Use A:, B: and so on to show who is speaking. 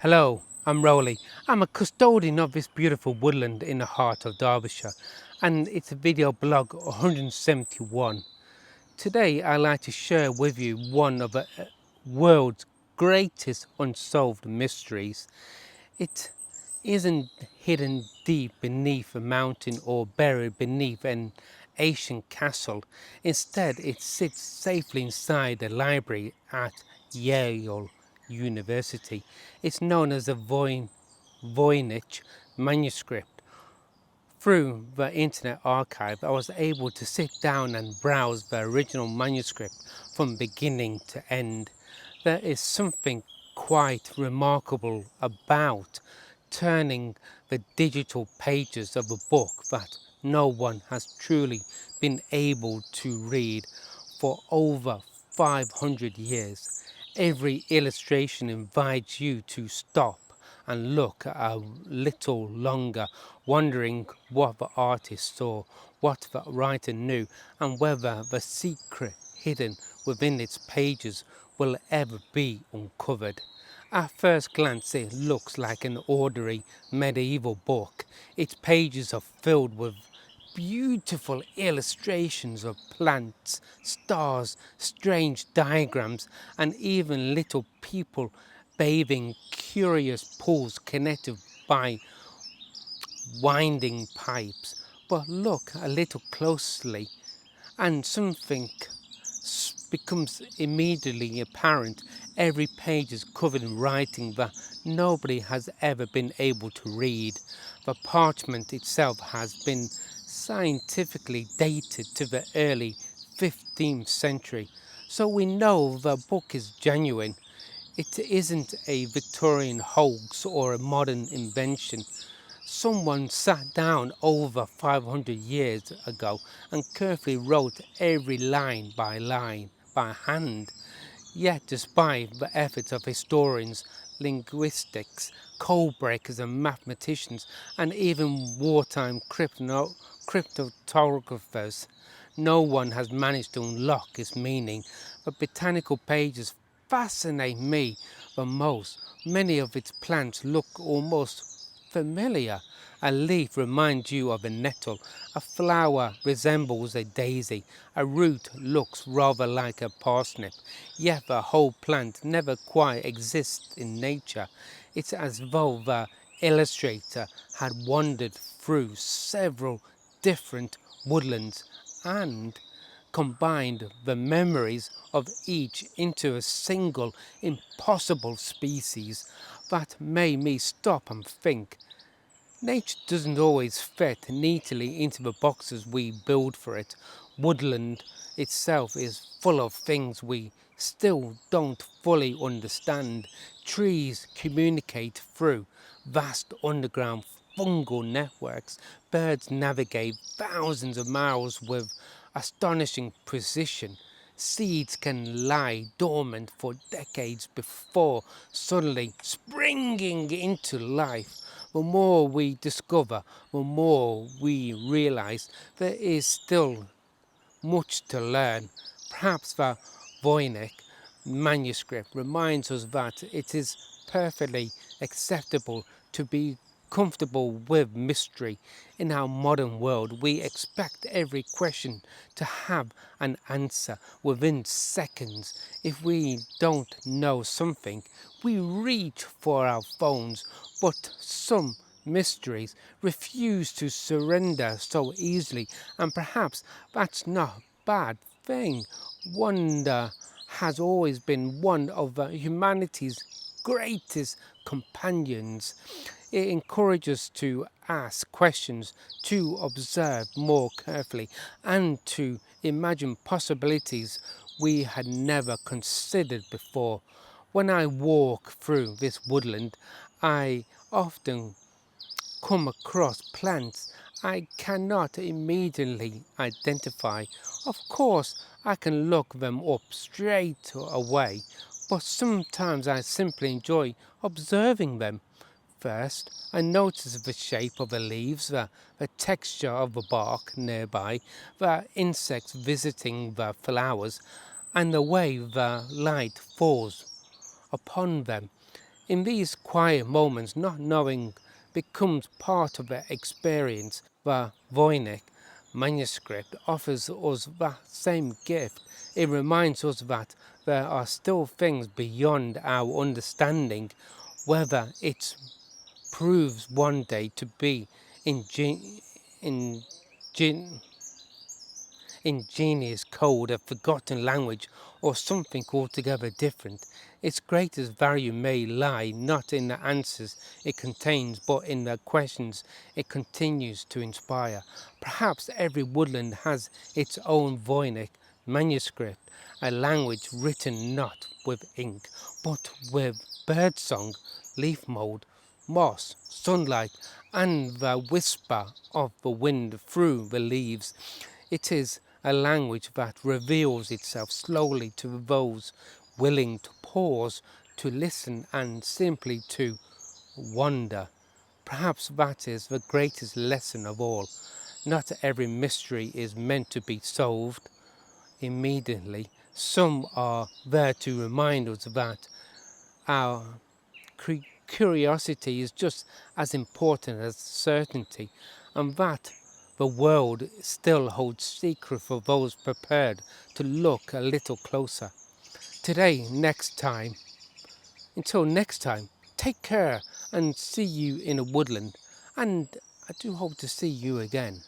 A: Hello, I'm Roly. I'm a custodian of this beautiful woodland in the heart of Derbyshire, and it's a video blog 171. Today I'd like to share with you one of the world's greatest unsolved mysteries. It isn't hidden deep beneath a mountain or buried beneath an ancient castle. Instead, it sits safely inside the library at Yale University. It's known as the Voynich Manuscript. Through the Internet Archive, I was able to sit down and browse the original manuscript from beginning to end. There is something quite remarkable about turning the digital pages of a book that no one has truly been able to read for over 500 years. Every illustration invites you to stop and look a little longer, wondering what the artist saw, what the writer knew, and whether the secret hidden within its pages will ever be uncovered. At first glance it looks like an ordinary medieval book. Its pages are filled with beautiful illustrations of plants, stars, strange diagrams, and even little people bathing curious pools connected by winding pipes. But look a little closely and something becomes immediately apparent. Every page is covered in writing that nobody has ever been able to read. The parchment itself has been scientifically dated to the early 15th century, so we know the book is genuine. It isn't a Victorian hoax or a modern invention. Someone sat down over 500 years ago and carefully wrote every line by hand. Yet, despite the efforts of historians, linguistics, codebreakers and mathematicians, and even wartime cryptographers, no one has managed to unlock its meaning. The botanical pages fascinate me the most. Many of its plants look almost familiar. A leaf reminds you of a nettle, a flower resembles a daisy, a root looks rather like a parsnip, yet the whole plant never quite exists in nature. It's as though the illustrator had wandered through several different woodlands and combined the memories of each into a single impossible species. That made me stop and think. Nature doesn't always fit neatly into the boxes we build for it. Woodland itself is full of things we still don't fully understand. Trees communicate through vast underground fungal networks. Birds navigate thousands of miles with astonishing precision. Seeds can lie dormant for decades before suddenly springing into life. The more we discover, the more we realize there is still much to learn. Perhaps the Voynich manuscript reminds us that it is perfectly acceptable to be comfortable with mystery. In our modern world, we expect every question to have an answer within seconds. If we don't know something, we reach for our phones, but some mysteries refuse to surrender so easily, and perhaps that's not a bad thing. Wonder has always been one of humanity's greatest companions. It encourages us to ask questions, to observe more carefully, and to imagine possibilities we had never considered before. When I walk through this woodland, I often come across plants I cannot immediately identify. Of course, I can look them up straight away, but sometimes I simply enjoy observing them. First, I notice the shape of the leaves, the texture of the bark nearby, the insects visiting the flowers, and the way the light falls upon them. In these quiet moments, not knowing becomes part of the experience. The Voynich Manuscript offers us that same gift. It reminds us that there are still things beyond our understanding, whether it proves one day to be ingen- ingen- ingenious code, a forgotten language, or something altogether different. Its greatest value may lie not in the answers it contains, but in the questions it continues to inspire. Perhaps every woodland has its own Voynich manuscript, a language written not with ink, but with birdsong, leaf mould, moss, sunlight, and the whisper of the wind through the leaves. It is a language that reveals itself slowly to those willing to pause, to listen, and simply to wonder. Perhaps that is the greatest lesson of all. Not every mystery is meant to be solved immediately. Some are there to remind us that our curiosity is just as important as certainty, and that the world still holds secret for those prepared to look a little closer. Until next time, take care and see you in a woodland, and I do hope to see you again.